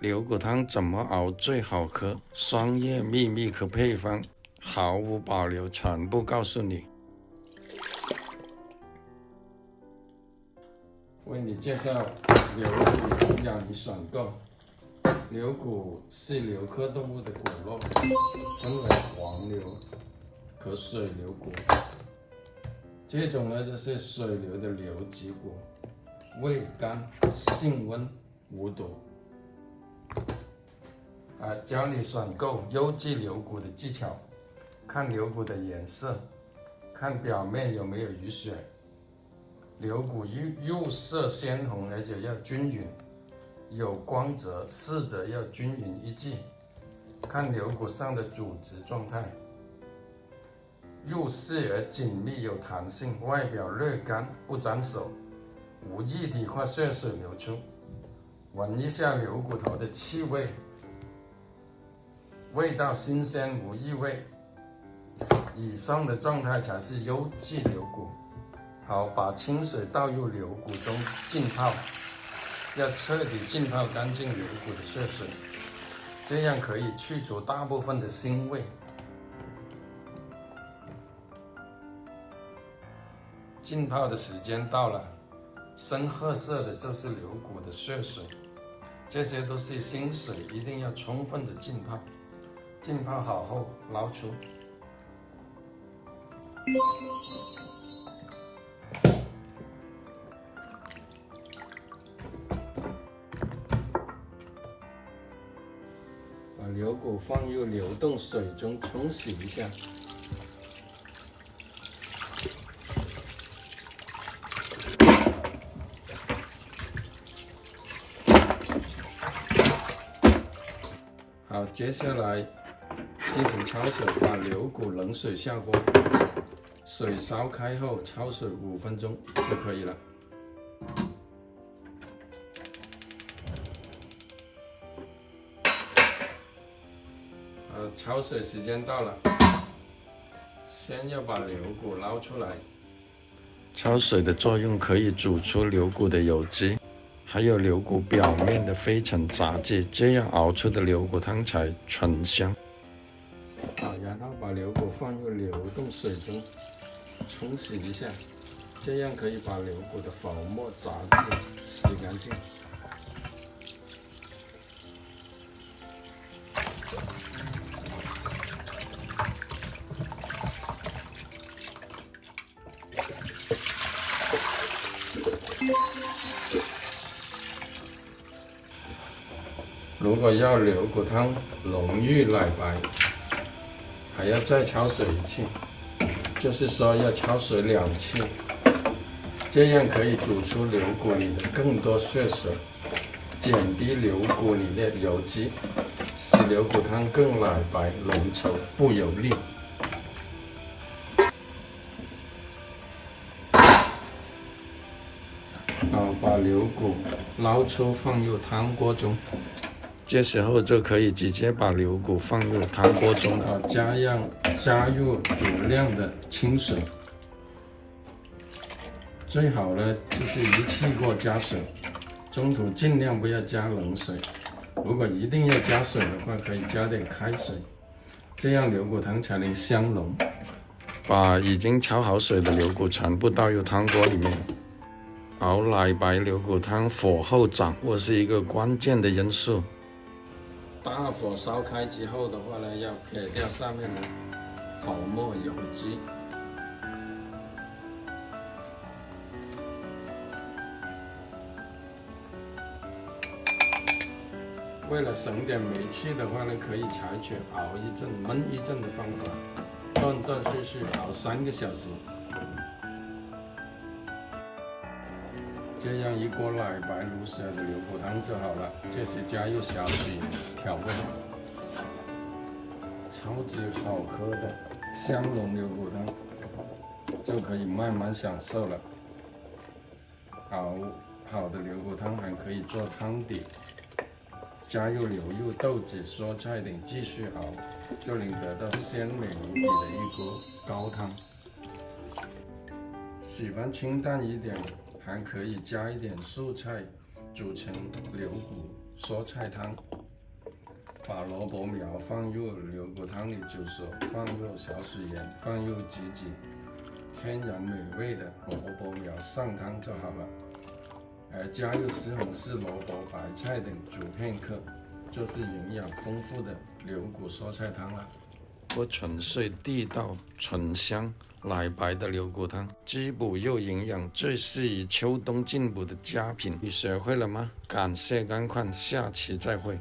牛骨汤怎么熬最好喝？商业秘密和配方毫无保留，全部告诉你。为你介绍牛骨养鱼选购。牛骨是牛科动物的骨肉，分为黄牛和水牛骨。这种呢就是水牛的牛脊骨，味甘性温无毒。教你选购优质牛骨的技巧：看牛骨的颜色，看表面有没有淤血。牛骨入色鲜红，而且要均匀，有光泽，四则要均匀一致。看牛骨上的组织状态，入色而紧密有弹性，外表略干不沾手，无液体或血水流出。闻一下牛骨头的气味，味道新鲜无异味，以上的状态才是优质牛骨。好，把清水倒入牛骨中浸泡，要彻底浸泡干净牛骨的血水，这样可以去除大部分的腥味。浸泡的时间到了，深褐色的就是牛骨的血水，这些都是新水，一定要充分的浸泡。浸泡好后捞出。把牛骨放入流动水中冲洗一下。好，接下来进行焯水，把牛骨冷水下锅，水烧开后焯水5分钟就可以了。焯水时间到了，先要把牛骨捞出来。焯水的作用可以煮出牛骨的油脂，还有牛骨表面的非尘杂质，这样熬出的牛骨汤才醇香。好，然后把牛骨放入流动水中冲洗一下，这样可以把牛骨的粉末杂质洗干净。如果要牛骨汤浓郁奶白，还要再焯水1次，就是说要焯水2次，这样可以煮出牛骨里的更多血水，减低牛骨里的油脂，使牛骨汤更奶白浓稠不油腻。好，把牛骨捞出放入汤锅中。这时候就可以直接把牛骨放入汤锅中了，加入足量的清水，最好呢就是一气过加水，中途尽量不要加冷水。如果一定要加水的话，可以加点开水，这样牛骨汤才能香浓。把已经焯好水的牛骨全部倒入汤锅里面。熬奶白牛骨汤，火候掌握是一个关键的因素。大火烧开之后的话呢，要撇掉上面的粉末油脂。为了省点煤气的话呢，可以采取熬一阵、焖一阵的方法，断断续续熬3个小时。这样一锅奶白如水的牛骨汤就好了。这时加入小许调味，超级好喝的香浓牛骨汤就可以慢慢享受了。熬好的牛骨汤还可以做汤底，加入牛肉、豆子、蔬菜等继续熬，就能得到鲜美无比的一锅高汤。喜欢清淡一点，还可以加一点素菜，煮成牛骨蔬菜汤。把萝卜苗放入牛骨汤里煮熟，放入小水盐，放入几滴天然美味的萝卜苗上汤就好了。而加入西红柿、萝卜、白菜等煮片刻，就是营养丰富的牛骨蔬菜汤了。不纯粹地道、醇香、奶白的牛骨汤，滋补又营养，最适宜秋冬进补的佳品。你学会了吗？感谢观看，下期再会。